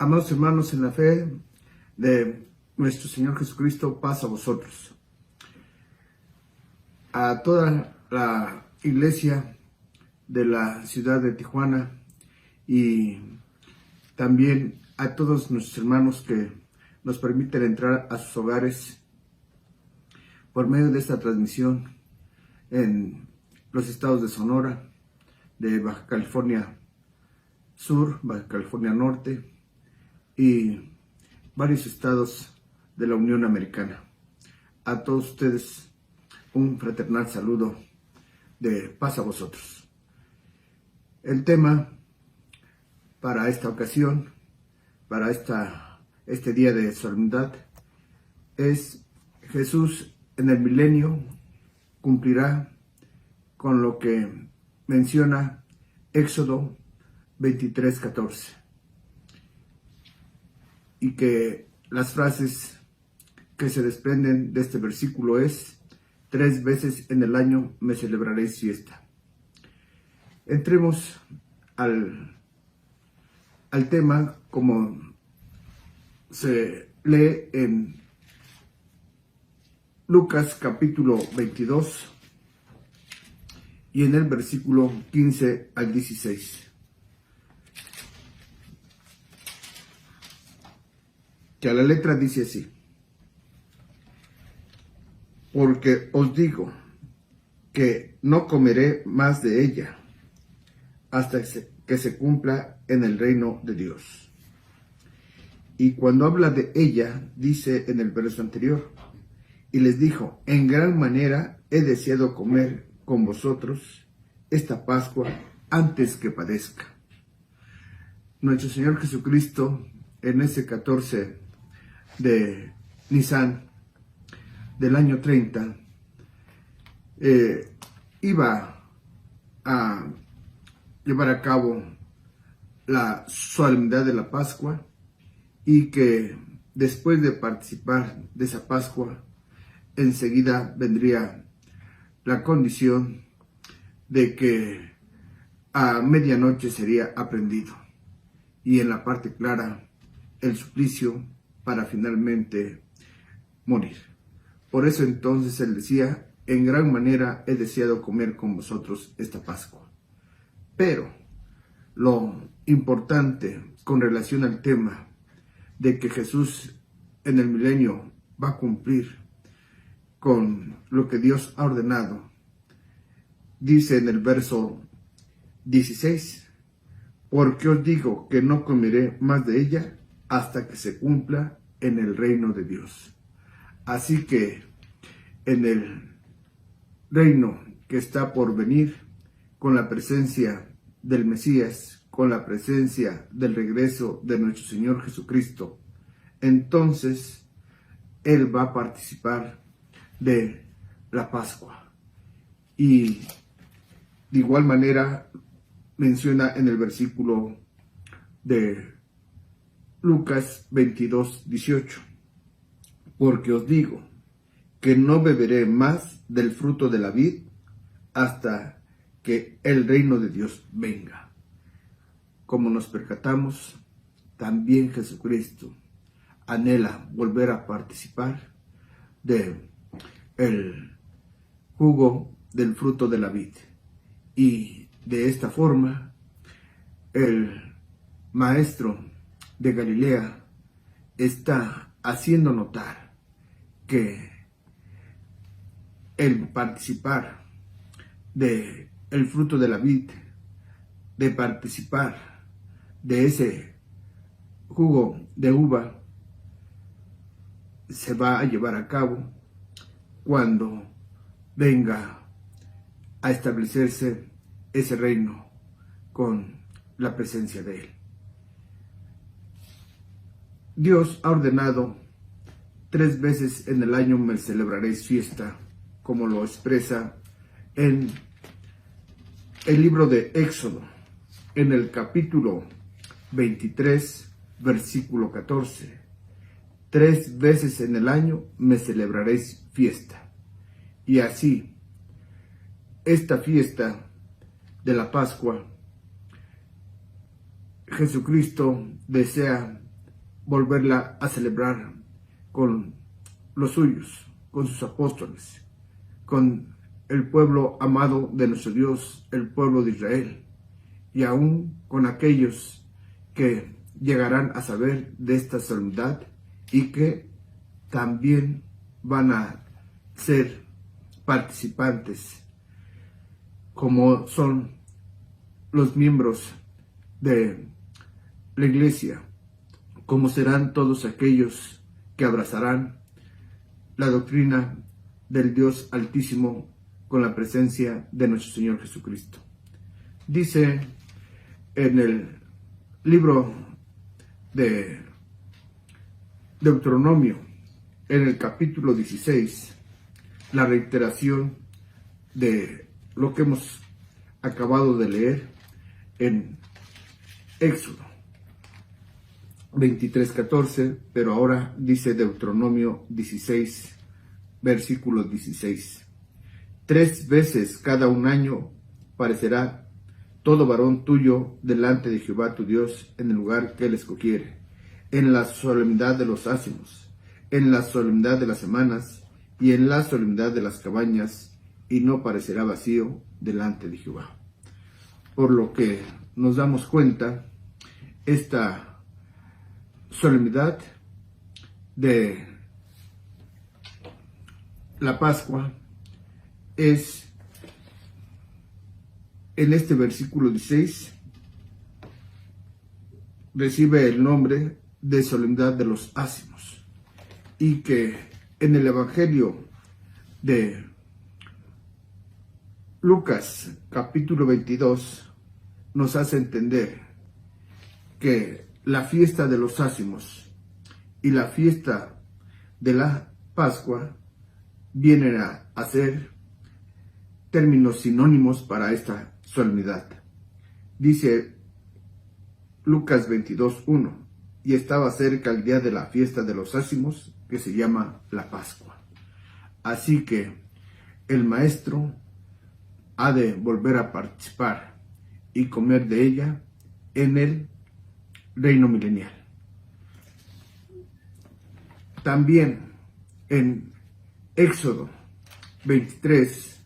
Amados hermanos, en la fe de nuestro Señor Jesucristo, paz a vosotros. A toda la iglesia de la ciudad de Tijuana y también a todos nuestros hermanos que nos permiten entrar a sus hogares por medio de esta transmisión en los estados de Sonora, de Baja California Sur, Baja California Norte y varios estados de la Unión Americana. A todos ustedes un fraternal saludo de paz a vosotros. El tema para esta ocasión, para este día de solemnidad, es: Jesús en el milenio cumplirá con lo que menciona Éxodo 23:14. Y que las frases que se desprenden de este versículo es: 3 veces en el año me celebraréis fiesta. Entremos al tema como se lee en Lucas capítulo 22 y en el versículo 15 al 16. Que a la letra dice así: porque os digo que no comeré más de ella hasta que se cumpla en el reino de Dios. Y cuando habla de ella, dice en el verso anterior: y les dijo, en gran manera he deseado comer con vosotros esta Pascua antes que padezca. Nuestro Señor Jesucristo, en ese 14 de Nisan del año 30, iba a llevar a cabo la solemnidad de la Pascua, y que después de participar de esa Pascua, enseguida vendría la condición de que a medianoche sería aprehendido, y en la parte clara el suplicio para finalmente morir. Por eso entonces él decía: en gran manera he deseado comer con vosotros esta Pascua. Pero lo importante con relación al tema de que Jesús en el milenio va a cumplir con lo que Dios ha ordenado, dice en el verso 16: porque os digo que no comeré más de ella hasta que se cumpla en el reino de Dios. Así que en el reino que está por venir, con la presencia del Mesías, con la presencia del regreso de nuestro Señor Jesucristo, entonces Él va a participar de la Pascua. Y de igual manera menciona en el versículo de Lucas 22:18: porque os digo que no beberé más del fruto de la vid hasta que el reino de Dios venga. Como nos percatamos, también Jesucristo anhela volver a participar de el jugo del fruto de la vid. Y de esta forma, el maestro de Galilea está haciendo notar que el participar de el fruto de la vid, de participar de ese jugo de uva, se va a llevar a cabo cuando venga a establecerse ese reino con la presencia de Él. Dios ha ordenado: 3 veces en el año me celebraréis fiesta, como lo expresa en el libro de Éxodo, en el capítulo 23, versículo 14. 3 veces en el año me celebraréis fiesta. Y así, esta fiesta de la Pascua, Jesucristo desea volverla a celebrar con los suyos, con sus apóstoles, con el pueblo amado de nuestro Dios, el pueblo de Israel, y aún con aquellos que llegarán a saber de esta solemnidad y que también van a ser participantes, como son los miembros de la iglesia, como serán todos aquellos que abrazarán la doctrina del Dios Altísimo con la presencia de nuestro Señor Jesucristo. Dice en el libro de Deuteronomio, en el capítulo 16, la reiteración de lo que hemos acabado de leer en Éxodo 23:14, pero ahora dice Deuteronomio 16, versículo 16. 3 veces cada un año parecerá todo varón tuyo delante de Jehová tu Dios en el lugar que él escogiere, en la solemnidad de los ácimos, en la solemnidad de las semanas y en la solemnidad de las cabañas, y no parecerá vacío delante de Jehová. Por lo que nos damos cuenta, esta solemnidad de la Pascua es, en este versículo 16, recibe el nombre de solemnidad de los ácimos, y que en el Evangelio de Lucas capítulo 22 nos hace entender que la fiesta de los ácimos y la fiesta de la Pascua vienen a ser términos sinónimos para esta solemnidad. Dice Lucas 22:1, y estaba cerca el día de la fiesta de los ácimos, que se llama la Pascua. Así que el maestro ha de volver a participar y comer de ella en el reino milenial. También en Éxodo 23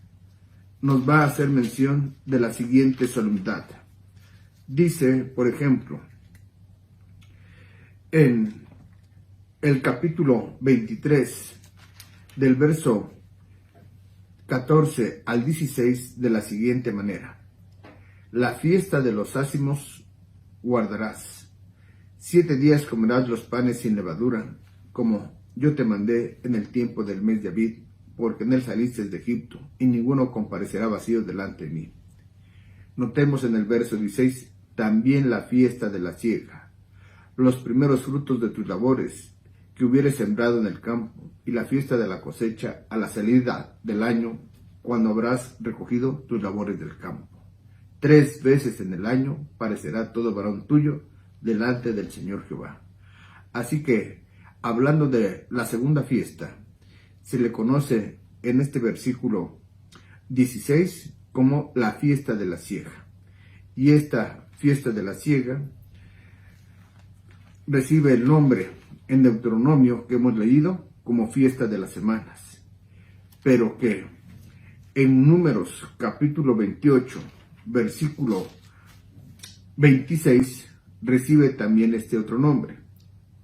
nos va a hacer mención de la siguiente solemnidad. Dice, por ejemplo, en el capítulo 23, del verso 14 al 16, de la siguiente manera: la fiesta de los ácimos guardarás. 7 días comerás los panes sin levadura, como yo te mandé en el tiempo del mes de Abib, porque en él saliste de Egipto, y ninguno comparecerá vacío delante de mí. Notemos en el verso 16, también la fiesta de la siega, los primeros frutos de tus labores que hubieres sembrado en el campo, y la fiesta de la cosecha a la salida del año, cuando habrás recogido tus labores del campo. 3 veces en el año parecerá todo varón tuyo delante del Señor Jehová. Así que, hablando de la segunda fiesta, se le conoce en este versículo 16 como la fiesta de la siega. Y esta fiesta de la siega recibe el nombre en Deuteronomio que hemos leído como fiesta de las semanas, pero que en Números capítulo 28, versículo 26, recibe también este otro nombre.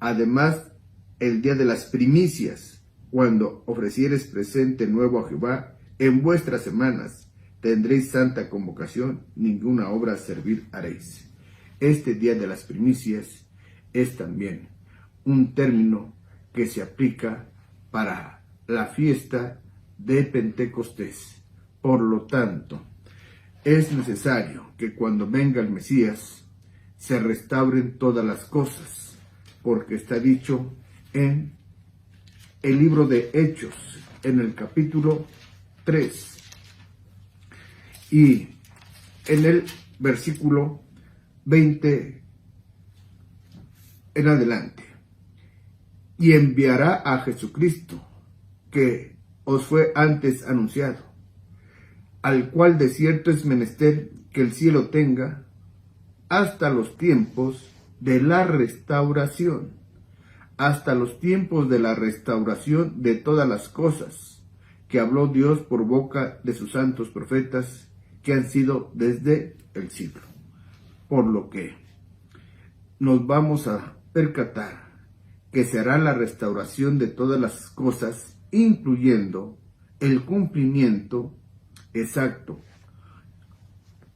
Además, el día de las primicias, cuando ofrecieres presente nuevo a Jehová, en vuestras semanas tendréis santa convocación, ninguna obra servir haréis. Este día de las primicias es también un término que se aplica para la fiesta de Pentecostés. Por lo tanto, es necesario que cuando venga el Mesías se restauren todas las cosas, porque está dicho en el libro de Hechos, en el capítulo 3, y en el versículo 20 en adelante: y enviará a Jesucristo, que os fue antes anunciado, al cual de cierto es menester que el cielo tenga hasta los tiempos de la restauración, hasta los tiempos de la restauración de todas las cosas, que habló Dios por boca de sus santos profetas, que han sido desde el siglo. Por lo que nos vamos a percatar que será la restauración de todas las cosas, incluyendo el cumplimiento exacto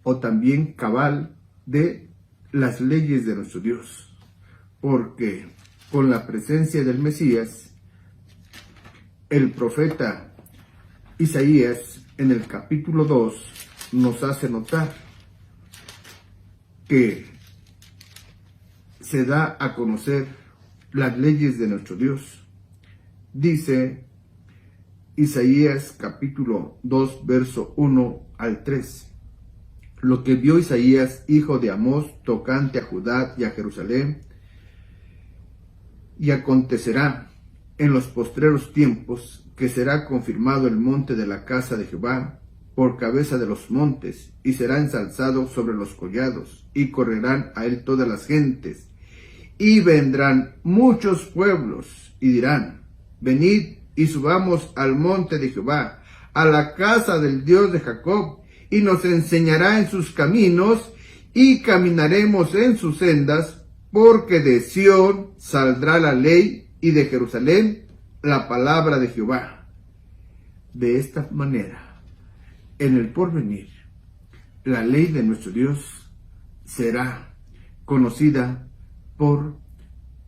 o también cabal de las leyes de nuestro Dios, porque con la presencia del Mesías, el profeta Isaías en el capítulo 2 nos hace notar que se da a conocer las leyes de nuestro Dios. Dice Isaías capítulo 2 verso 1 al 3. Lo que vio Isaías, hijo de Amós, tocante a Judá y a Jerusalén, y acontecerá en los postreros tiempos que será confirmado el monte de la casa de Jehová por cabeza de los montes, y será ensalzado sobre los collados, y correrán a él todas las gentes, y vendrán muchos pueblos, y dirán: venid y subamos al monte de Jehová, a la casa del Dios de Jacob, y nos enseñará en sus caminos, y caminaremos en sus sendas, porque de Sión saldrá la ley, y de Jerusalén la palabra de Jehová. De esta manera, en el porvenir, la ley de nuestro Dios será conocida por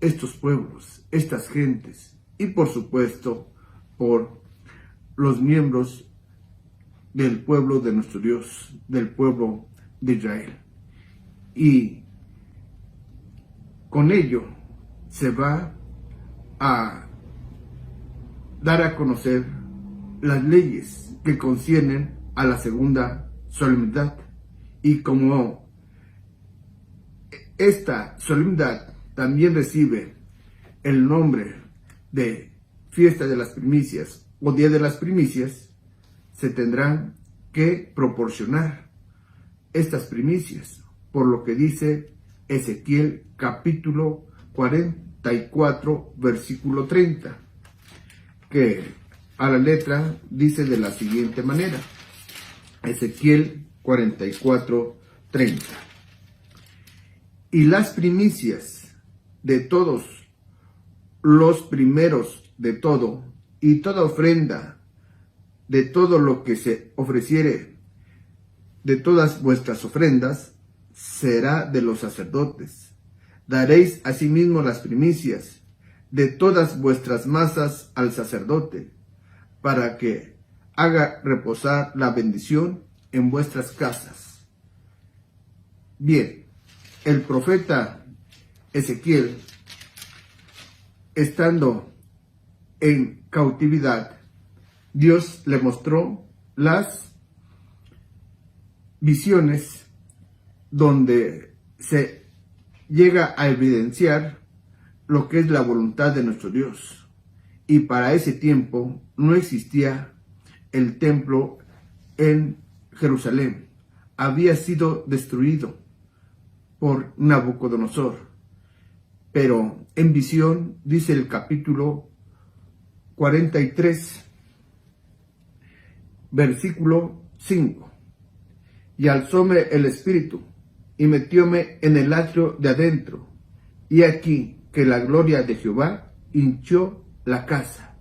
estos pueblos, estas gentes, y por supuesto por los miembros del pueblo de nuestro Dios, del pueblo de Israel. Y con ello se va a dar a conocer las leyes que conciernen a la segunda solemnidad. Y como esta solemnidad también recibe el nombre de fiesta de las primicias o día de las primicias, se tendrán que proporcionar estas primicias, por lo que dice Ezequiel capítulo 44 versículo 30, que a la letra dice de la siguiente manera. Ezequiel 44, 30. Y las primicias de todos los primeros de todo, y toda ofrenda de todo lo que se ofreciere de todas vuestras ofrendas, será de los sacerdotes. Daréis asimismo las primicias de todas vuestras masas al sacerdote, para que haga reposar la bendición en vuestras casas. Bien, el profeta Ezequiel, estando en cautividad, Dios le mostró las visiones donde se llega a evidenciar lo que es la voluntad de nuestro Dios. Y para ese tiempo no existía el templo en Jerusalén. Había sido destruido por Nabucodonosor. Pero en visión, dice el capítulo 43, versículo 5. Y alzóme el espíritu, y metióme en el atrio de adentro, y aquí que la gloria de Jehová hinchó la casa.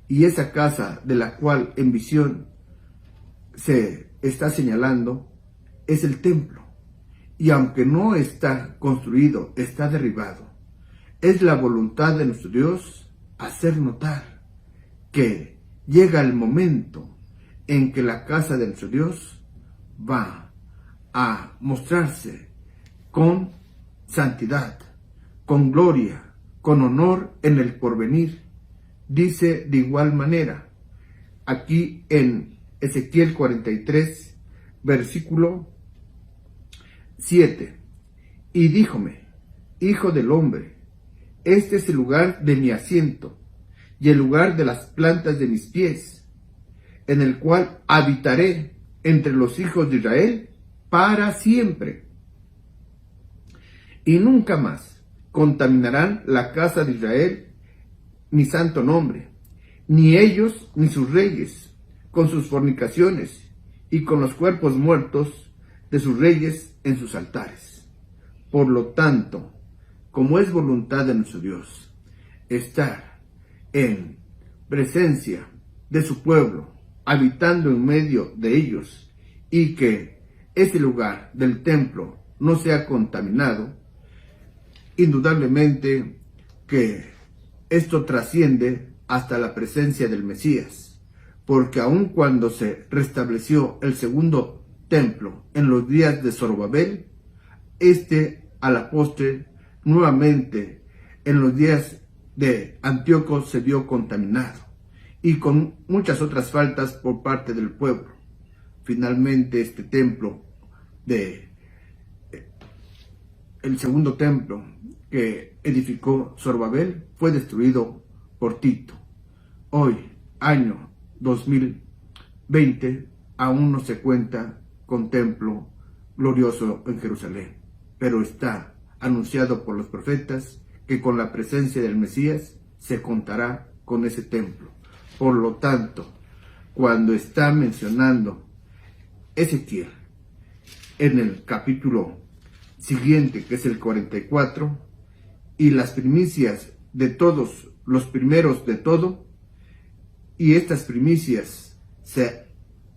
Y esa casa de la cual en visión se está señalando es el templo. Y aunque no está construido, está derribado. Es la voluntad de nuestro Dios hacer notar que llega el momento en que la casa de nuestro Dios va a mostrarse con santidad, con gloria, con honor en el porvenir. Dice de igual manera, aquí en Ezequiel 43, versículo 7. Y díjome: hijo del hombre, este es el lugar de mi asiento, y el lugar de las plantas de mis pies, en el cual habitaré entre los hijos de Israel para siempre. Y nunca más contaminarán la casa de Israel, mi santo nombre, ni ellos ni sus reyes, con sus fornicaciones y con los cuerpos muertos de sus reyes en sus altares. Por lo tanto, como es voluntad de nuestro Dios, estar en presencia de su pueblo, habitando en medio de ellos, y que ese lugar del templo no sea contaminado, indudablemente que esto trasciende hasta la presencia del Mesías, porque aun cuando se restableció el segundo templo en los días de Zorobabel, a la postre nuevamente en los días de Antíoco se vio contaminado y con muchas otras faltas por parte del pueblo. Finalmente este templo el segundo templo que edificó Zorobabel fue destruido por Tito. Hoy, año 2020, aún no se cuenta con templo glorioso en Jerusalén, pero está anunciado por los profetas que con la presencia del Mesías se contará con ese templo. Por lo tanto, cuando está mencionando Ezequiel en el capítulo siguiente, que es el 44, y las primicias de todos, los primeros de todo, y estas primicias se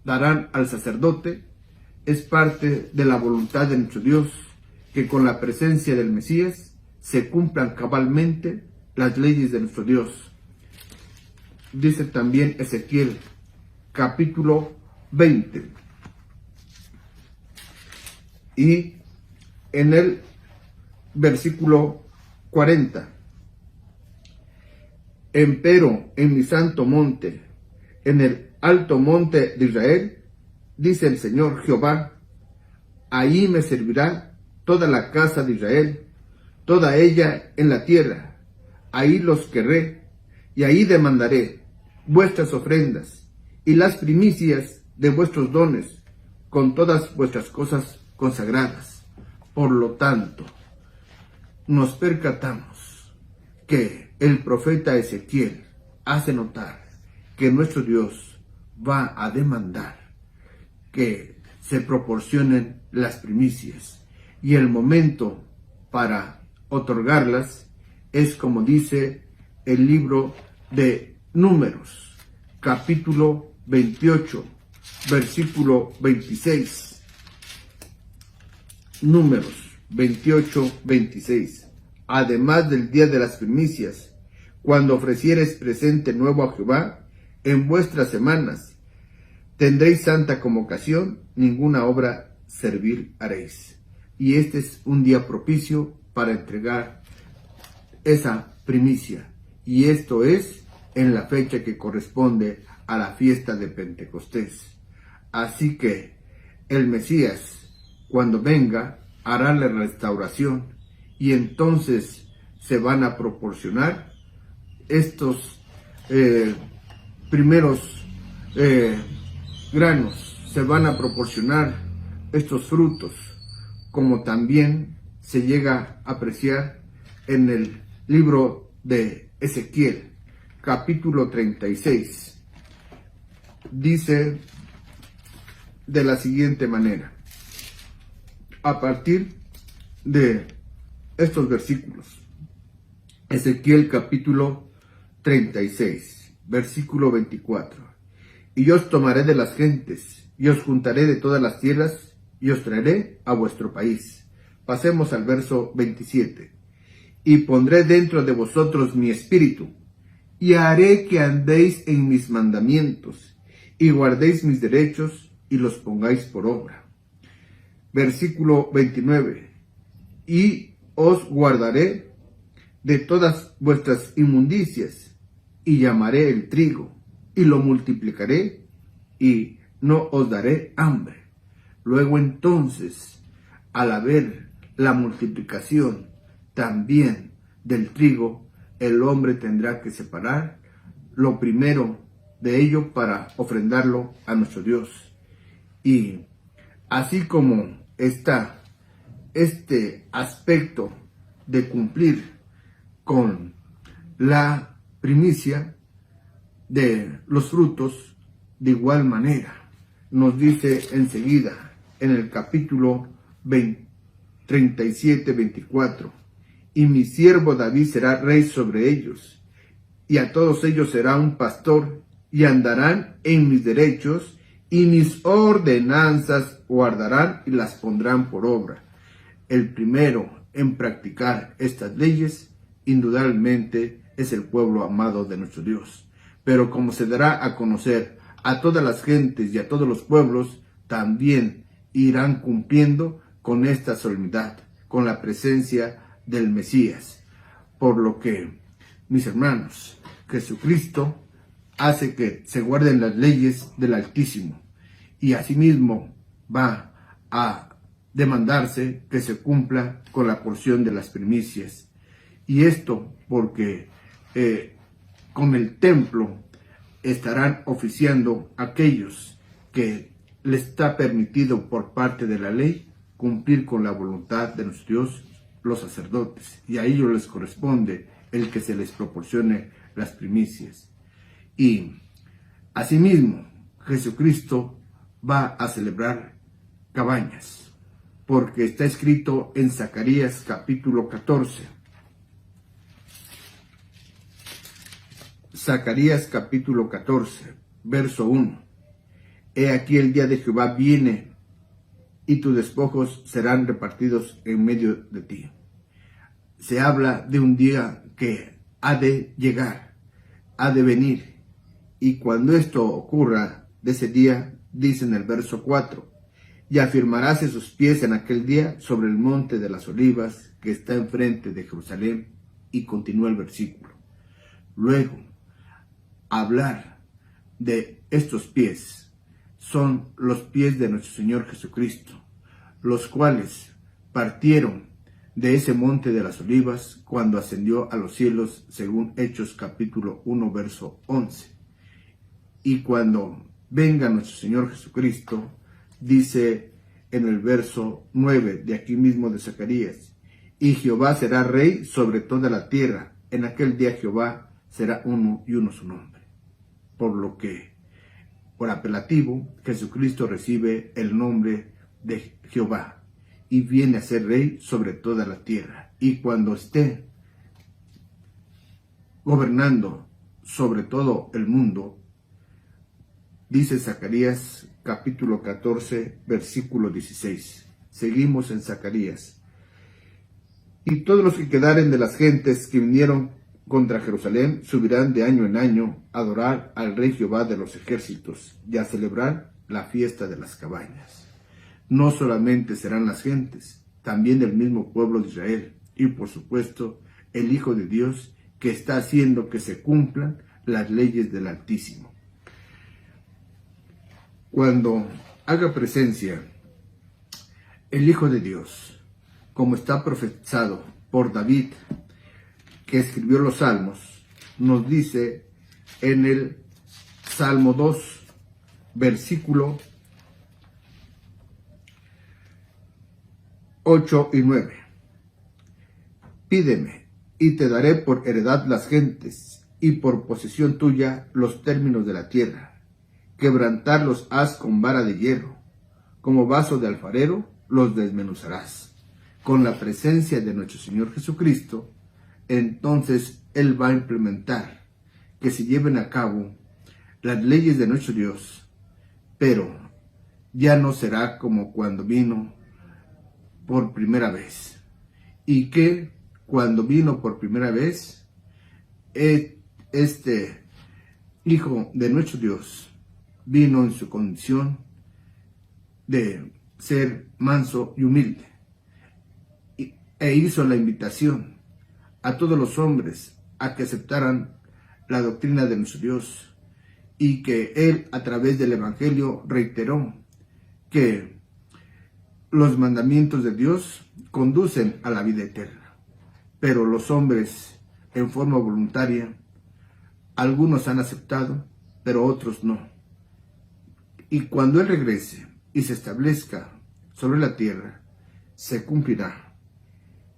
darán al sacerdote, es parte de la voluntad de nuestro Dios, que con la presencia del Mesías se cumplan cabalmente las leyes de nuestro Dios. Dice también Ezequiel, capítulo 20, y en el versículo 40, empero en mi santo monte, en el alto monte de Israel, dice el Señor Jehová, ahí me servirá toda la casa de Israel, toda ella en la tierra, ahí los querré, y ahí demandaré vuestras ofrendas, y las primicias de vuestros dones, con todas vuestras cosas consagradas. Por lo tanto, nos percatamos que el profeta Ezequiel hace notar que nuestro Dios va a demandar que se proporcionen las primicias, y el momento para otorgarlas es como dice el libro de Números, capítulo 28, versículo 26. Números 28, 26. Además del día de las primicias, cuando ofreciereis presente nuevo a Jehová, en vuestras semanas, tendréis santa convocación, ninguna obra servir haréis. Y este es un día propicio para entregar esa primicia. Y esto es en la fecha que corresponde a la fiesta de Pentecostés. Así que el Mesías, cuando venga, hará la restauración, y entonces se van a proporcionar estos primeros granos, se van a proporcionar estos frutos, como también se llega a apreciar en el libro de Ezequiel, capítulo 36. Dice de la siguiente manera, a partir de estos versículos, Ezequiel capítulo 36, versículo 24. Y yo os tomaré de las gentes, y os juntaré de todas las tierras, y os traeré a vuestro país. Pasemos al verso 27. Y pondré dentro de vosotros mi espíritu, y haré que andéis en mis mandamientos, y guardéis mis derechos, y los pongáis por obra. Versículo 29. Y os guardaré de todas vuestras inmundicias, y llamaré el trigo, y lo multiplicaré, y no os daré hambre. Luego entonces, al haber la multiplicación también del trigo, el hombre tendrá que separar lo primero de ello para ofrendarlo a nuestro Dios. Y así como está este aspecto de cumplir con la primicia de los frutos, de igual manera nos dice enseguida en el capítulo 37-24: y mi siervo David será rey sobre ellos, y a todos ellos será un pastor, y andarán en mis derechos, y mis ordenanzas guardarán y las pondrán por obra. El primero en practicar estas leyes, indudablemente, es el pueblo amado de nuestro Dios. Pero como se dará a conocer a todas las gentes y a todos los pueblos, también irán cumpliendo con esta solemnidad, con la presencia del Mesías. Por lo que, mis hermanos, Jesucristo hace que se guarden las leyes del Altísimo, y asimismo va a demandarse que se cumpla con la porción de las primicias. Y esto porque con el templo estarán oficiando aquellos que les está permitido por parte de la ley cumplir con la voluntad de nuestro Dios, los sacerdotes, y a ellos les corresponde el que se les proporcione las primicias. Y asimismo Jesucristo va a celebrar cabañas, porque está escrito en Zacarías capítulo 14. Zacarías capítulo 14, verso 1. He aquí el día de Jehová viene, y tus despojos serán repartidos en medio de ti. Se habla de un día que ha de llegar, ha de venir, y cuando esto ocurra, de ese día, dice en el verso 4, y afirmarás sus pies en aquel día sobre el monte de las olivas que está enfrente de Jerusalén, y continúa el versículo. Luego, hablar de estos pies son los pies de nuestro Señor Jesucristo, los cuales partieron de ese monte de las olivas cuando ascendió a los cielos, según Hechos capítulo 1, verso 11. Y cuando venga nuestro Señor Jesucristo, dice en el verso 9 de aquí mismo de Zacarías: y Jehová será rey sobre toda la tierra, en aquel día Jehová será uno y uno su nombre. Por lo que, por apelativo, Jesucristo recibe el nombre de Jehová y viene a ser rey sobre toda la tierra. Y cuando esté gobernando sobre todo el mundo, dice Zacarías capítulo 14, versículo 16. Seguimos en Zacarías. Y todos los que quedaren de las gentes que vinieron contra Jerusalén subirán de año en año a adorar al Rey Jehová de los ejércitos y a celebrar la fiesta de las cabañas. No solamente serán las gentes, también el mismo pueblo de Israel y por supuesto el Hijo de Dios, que está haciendo que se cumplan las leyes del Altísimo. Cuando haga presencia el Hijo de Dios, como está profetizado por David, que escribió los Salmos, nos dice en el Salmo 2, versículo 8 y 9. Pídeme, y te daré por heredad las gentes, y por posesión tuya los términos de la tierra. Quebrantarlos has con vara de hierro, como vaso de alfarero los desmenuzarás. Con la presencia de nuestro Señor Jesucristo, entonces Él va a implementar que se lleven a cabo las leyes de nuestro Dios, pero ya no será como cuando vino por primera vez. Y que cuando vino por primera vez, este Hijo de nuestro Dios vino en su condición de ser manso y humilde, e hizo la invitación a todos los hombres a que aceptaran la doctrina de nuestro Dios, y que Él a través del Evangelio reiteró que los mandamientos de Dios conducen a la vida eterna, pero los hombres en forma voluntaria, algunos han aceptado, pero otros no. Y cuando Él regrese y se establezca sobre la tierra, se cumplirá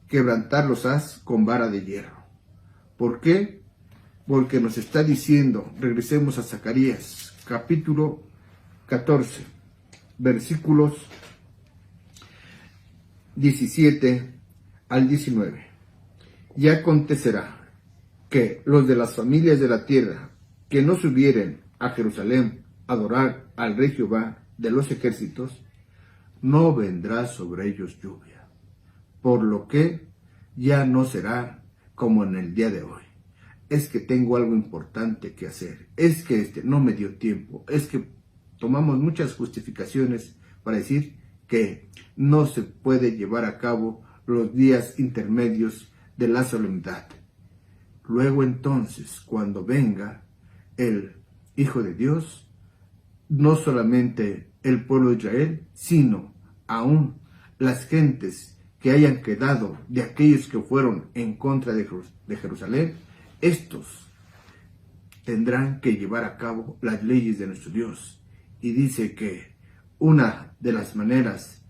quebrantarlos has con vara de hierro. ¿Por qué? Porque nos está diciendo, regresemos a Zacarías, capítulo 14, versículos 17 al 19. Y acontecerá que los de las familias de la tierra que no subieren a Jerusalén a adorar al Rey Jehová de los ejércitos, no vendrá sobre ellos lluvia, por lo que ya no será como en el día de hoy. Es que tengo algo importante que hacer, es que no me dio tiempo, es que tomamos muchas justificaciones para decir que no se puede llevar a cabo los días intermedios de la solemnidad. Luego entonces, cuando venga el Hijo de Dios, no solamente el pueblo de Israel, sino aún las gentes que hayan quedado de aquellos que fueron en contra de Jerusalén, estos tendrán que llevar a cabo las leyes de nuestro Dios. Y dice que una de las maneras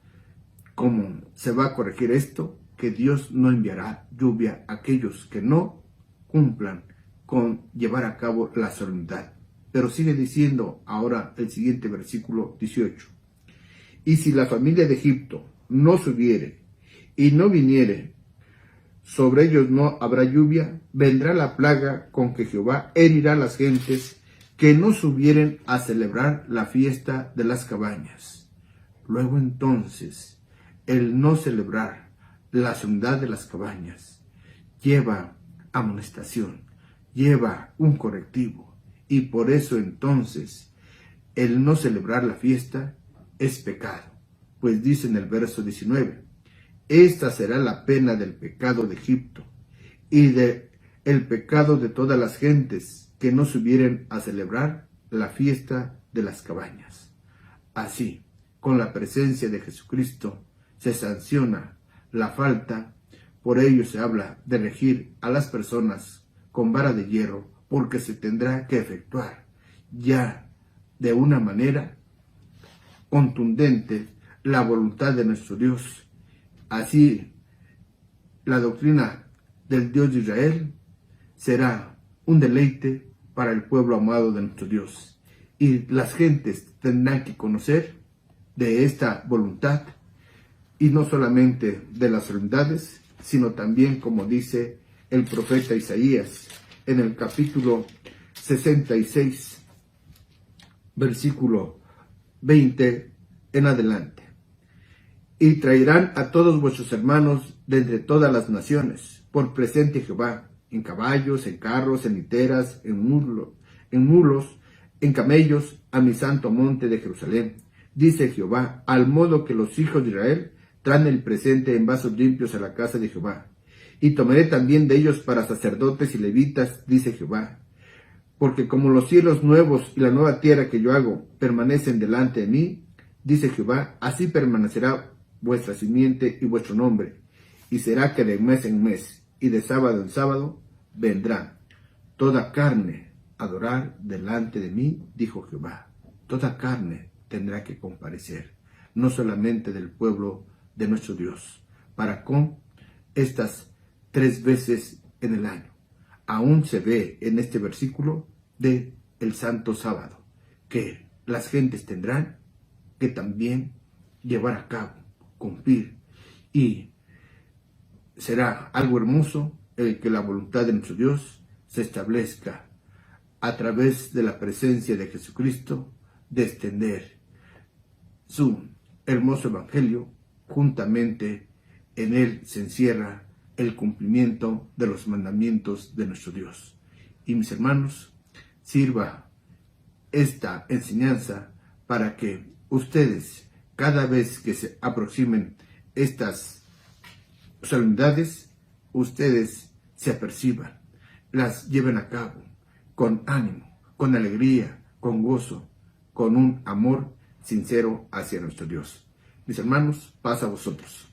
como se va a corregir esto, que Dios no enviará lluvia a aquellos que no cumplan con llevar a cabo la solemnidad. Pero sigue diciendo ahora el siguiente versículo 18. Y si la familia de Egipto no subiere y no viniere, sobre ellos no habrá lluvia, vendrá la plaga con que Jehová herirá a las gentes que no subieren a celebrar la fiesta de las cabañas. Luego entonces, el no celebrar la solemnidad de las cabañas lleva amonestación, lleva un correctivo, y por eso entonces el no celebrar la fiesta es pecado, pues dice en el verso 19, esta será la pena del pecado de Egipto y el pecado de todas las gentes que no subieren a celebrar la fiesta de las cabañas. Así, con la presencia de Jesucristo, se sanciona la falta. Por ello se habla de regir a las personas con vara de hierro, porque se tendrá que efectuar ya de una manera contundente la voluntad de nuestro Dios. Así, la doctrina del Dios de Israel será un deleite para el pueblo amado de nuestro Dios. Y las gentes tendrán que conocer de esta voluntad, y no solamente de las solemnidades, sino también, como dice el profeta Isaías en el capítulo 66, versículo 20 en adelante. Y traerán a todos vuestros hermanos de entre todas las naciones, por presente a Jehová, en caballos, en carros, en literas, en mulos, en camellos, a mi santo monte de Jerusalén. Dice Jehová, al modo que los hijos de Israel traen el presente en vasos limpios a la casa de Jehová. Y tomaré también de ellos para sacerdotes y levitas, dice Jehová. Porque como los cielos nuevos y la nueva tierra que yo hago permanecen delante de mí, dice Jehová, así permanecerá vuestra simiente y vuestro nombre. Y será que de mes en mes y de sábado en sábado vendrá toda carne a adorar delante de mí, dijo Jehová. Toda carne tendrá que comparecer, no solamente del pueblo de nuestro Dios, para con estas 3 veces en el año. Aún se ve en este versículo de el Santo Sábado, que las gentes tendrán que también llevar a cabo, cumplir, y será algo hermoso el que la voluntad de nuestro Dios se establezca a través de la presencia de Jesucristo, de extender su hermoso evangelio. Juntamente en él se encierra el cumplimiento de los mandamientos de nuestro Dios. Y mis hermanos, sirva esta enseñanza para que ustedes, cada vez que se aproximen estas solemnidades, ustedes se aperciban, las lleven a cabo con ánimo, con alegría, con gozo, con un amor sincero hacia nuestro Dios. Mis hermanos, paz a vosotros.